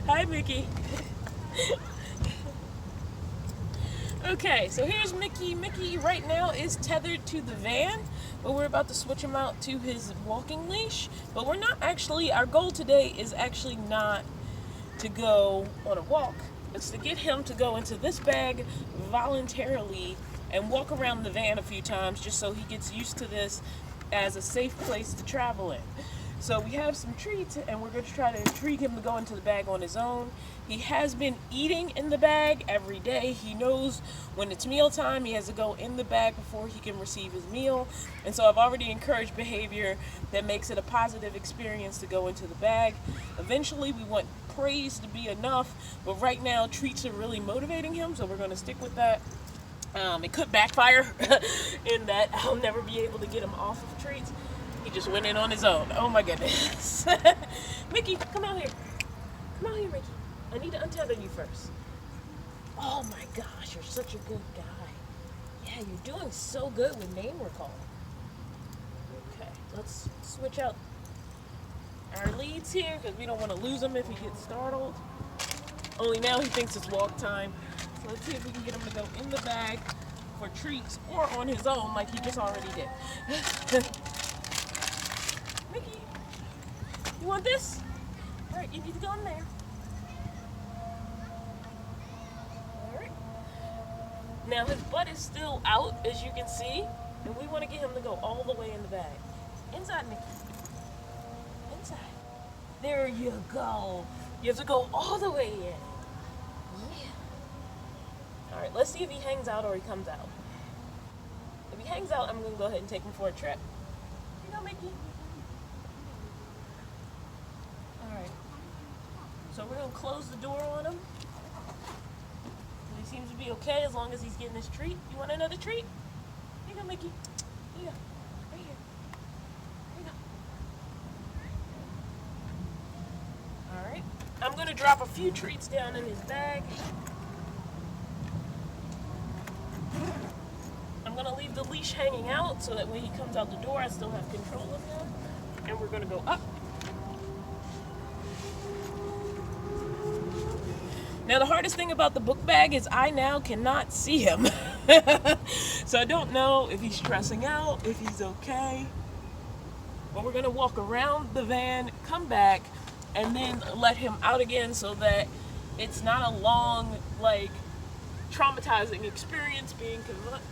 Hi, Mickey. Okay, so here's Mickey. Mickey right now is tethered to the van, but we're about to switch him out to his walking leash. But we're not actually, our goal today is actually not to go on a walk. It's to get him to go into this bag voluntarily and walk around the van a few times just so he gets used to this as a safe place to travel in. So we have some treats and we're going to try to intrigue him to go into the bag on his own. He has been eating in the bag every day. He knows when it's meal time, he has to go in the bag before he can receive his meal. And so I've already encouraged behavior that makes it a positive experience to go into the bag. Eventually we want praise to be enough, but right now treats are really motivating him, so we're going to stick with that. It could backfire in that I'll never be able to get him off of treats. He just went in on his own. Oh my goodness. Mickey, come out here. Come out here, Mickey. I need to untether you first. Oh my gosh, you're such a good guy. Yeah, you're doing so good with name recall. Okay, let's switch out our leads here because we don't want to lose him if he gets startled. Only now he thinks it's walk time. So let's see if we can get him to go in the bag for treats or on his own like he just already did. Mickey, you want this? All right, you need to go in there. All right. Now his butt is still out, as you can see, and we want to get him to go all the way in the bag. Inside, Mickey. Inside. There you go. You have to go all the way in. Yeah. All right, let's see if he hangs out or he comes out. If he hangs out, I'm going to go ahead and take him for a trip. Here you go, Mickey. So we're going to close the door on him. He seems to be okay as long as he's getting his treat. You want another treat? Here you go, Mickey. Here you go. Right here. Here you go. All right. I'm going to drop a few treats down in his bag. I'm going to leave the leash hanging out so that when he comes out the door, I still have control of him. And we're going to go up. Now the hardest thing about the book bag is I now cannot see him. So I don't know if he's stressing out, if he's okay. But we're going to walk around the van, come back, and then let him out again so that it's not a long, traumatizing experience being confined.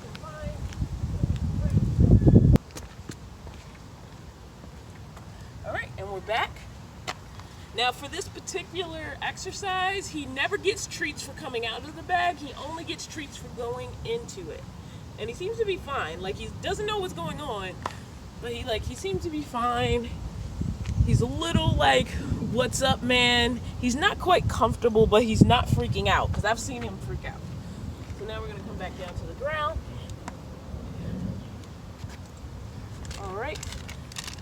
All right, and we're back. Now for this particular exercise, he never gets treats for coming out of the bag. He only gets treats for going into it. And he seems to be fine. He doesn't know what's going on, but he seems to be fine. He's a little what's up, man? He's not quite comfortable, but he's not freaking out because I've seen him freak out. So now we're going to come back down to the ground. All right.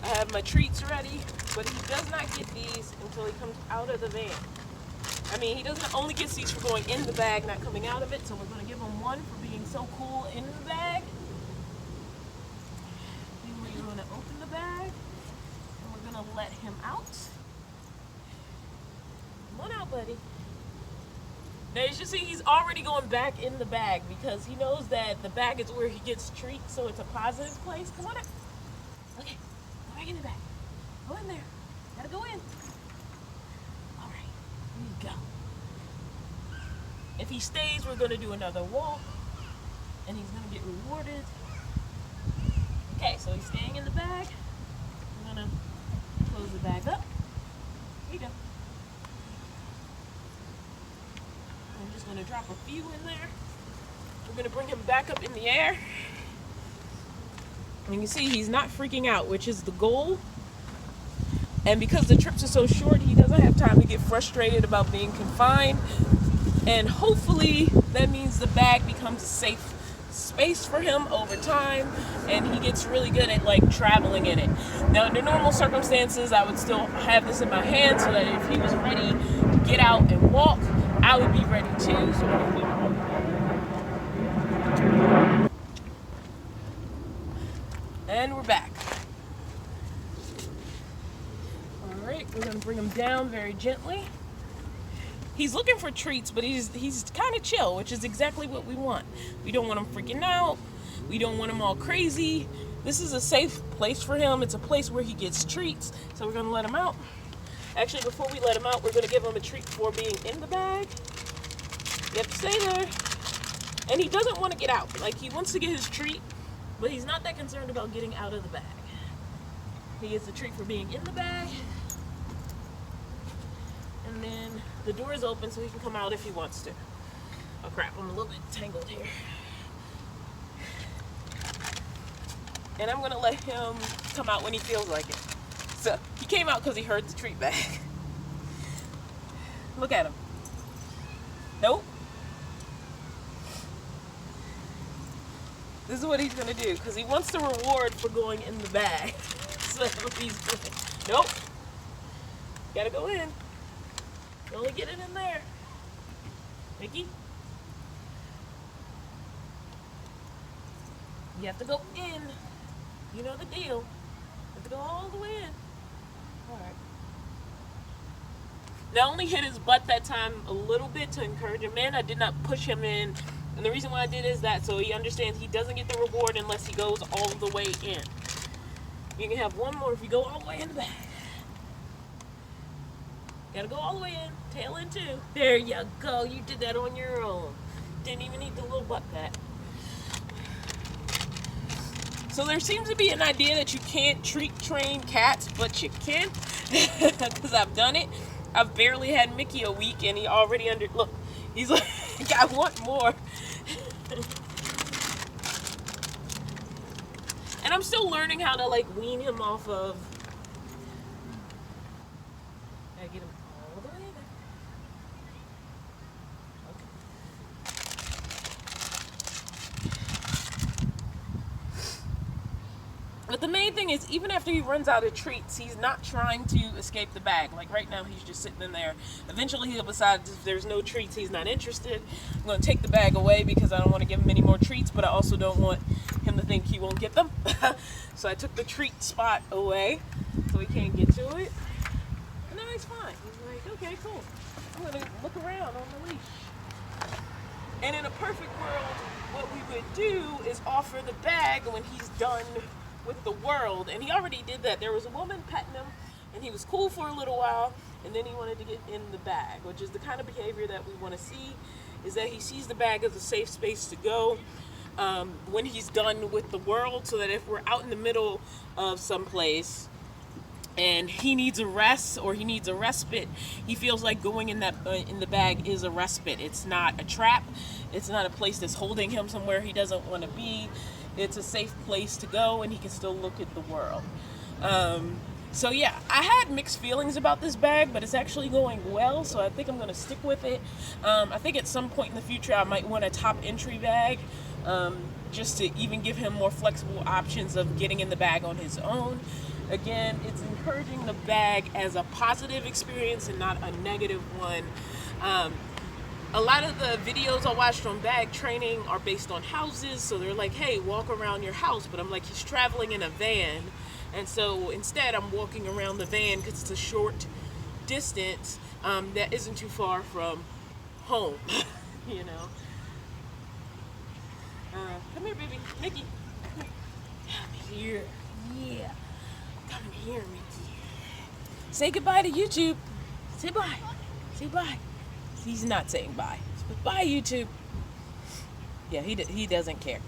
I have my treats ready, but he does not get these until he comes out of the van. I mean, he doesn't only get these for going in the bag, not coming out of it, so we're going to give him one for being so cool in the bag. Then we're going to open the bag, and we're going to let him out. Come on out, buddy. Now, as you see, he's already going back in the bag because he knows that the bag is where he gets treats, so it's a positive place. Come on out. Okay. In the back. Go in there. Gotta go in. All right. Here you go. If he stays, we're going to do another walk. And he's going to get rewarded. Okay, so he's staying in the bag. I'm going to close the bag up. Here you go. I'm just going to drop a few in there. We're going to bring him back up in the air. And you can see he's not freaking out, which is the goal. And because the trips are so short, he doesn't have time to get frustrated about being confined. And hopefully that means the bag becomes a safe space for him over time and he gets really good at traveling in it. Now under normal circumstances, I would still have this in my hand so that if he was ready to get out and walk, I would be ready too. So and we're back. All right. right, we're gonna bring him down very gently. He's looking for treats, but he's kind of chill, which is exactly what we want. We don't want him freaking out. We don't want him all crazy. This is a safe place for him. It's a place where he gets treats, so we're gonna let him out. Actually, before we let him out, we're gonna give him a treat for being in the bag. You have to stay there. And he doesn't want to get out. Like, he wants to get his treat, but he's not that concerned about getting out of the bag. He gets a treat for being in the bag. And then the door is open so he can come out if he wants to. Oh crap, I'm a little bit tangled here. And I'm gonna let him come out when he feels like it. So he came out because he heard the treat bag. Look at him. Nope. This is what he's gonna do because he wants the reward for going in the bag. So he's going, nope. Gotta go in. You only get it in there. Mickey? You have to go in. You know the deal. You have to go all the way in. Alright. Now, I only hit his butt that time a little bit to encourage him in. I did not push him in. And the reason why I did is that so he understands he doesn't get the reward unless he goes all the way in. You can have one more if you go all the way in the bag. Gotta go all the way in. Tail in too. There you go. You did that on your own. Didn't even need the little butt pat. So there seems to be an idea that you can't treat train cats, but you can. Because I've done it. I've barely had Mickey a week and he already look, he's like, I want more. And I'm still learning how to like wean him off of. Gotta get him all the way there. But the main thing is, even after he runs out of treats, he's not trying to escape the bag. Like right now, he's just sitting in there. Eventually, he'll decide if there's no treats, he's not interested. I'm going to take the bag away because I don't want to give him any more treats, but I also don't want him to think he won't get them. So I took the treat spot away so he can't get to it. And now he's fine. He's like, okay, cool. I'm going to look around on the leash. And in a perfect world, what we would do is offer the bag when he's done with the world, and he already did that. There was a woman petting him and he was cool for a little while, and then he wanted to get in the bag, which is the kind of behavior that we want to see, is that he sees the bag as a safe space to go when he's done with the world, so that if we're out in the middle of someplace and he needs a rest or he needs a respite, he feels like going in that in the bag is a respite. It's not a trap. It's not a place that's holding him somewhere he doesn't want to be. It's a safe place to go, and he can still look at the world. So yeah, I had mixed feelings about this bag, but it's actually going well, so I think I'm going to stick with it. I think at some point in the future I might want a top entry bag, just to even give him more flexible options of getting in the bag on his own. Again, it's encouraging the bag as a positive experience and not a negative one. A lot of the videos I watched on bag training are based on houses, so they're like, hey, walk around your house, but I'm like, he's traveling in a van, and so instead I'm walking around the van because it's a short distance that isn't too far from home, you know. Come here, baby. Mickey. Come here. Yeah. Come here, Mickey. Say goodbye to YouTube. Say bye. Say bye. He's not saying bye. Bye, YouTube. Yeah, he doesn't care.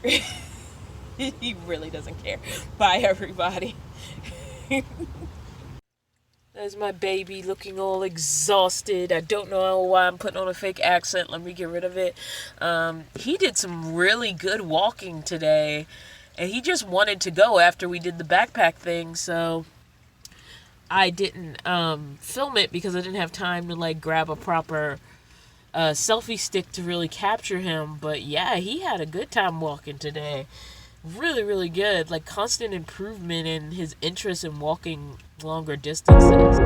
He really doesn't care. Bye, everybody. There's my baby looking all exhausted. I don't know why I'm putting on a fake accent. Let me get rid of it. He did some really good walking today, and he just wanted to go after we did the backpack thing, so I didn't film it because I didn't have time to like grab a proper selfie stick to really capture him. But yeah, he had a good time walking today. Really, really good. Like constant improvement in his interest in walking longer distances.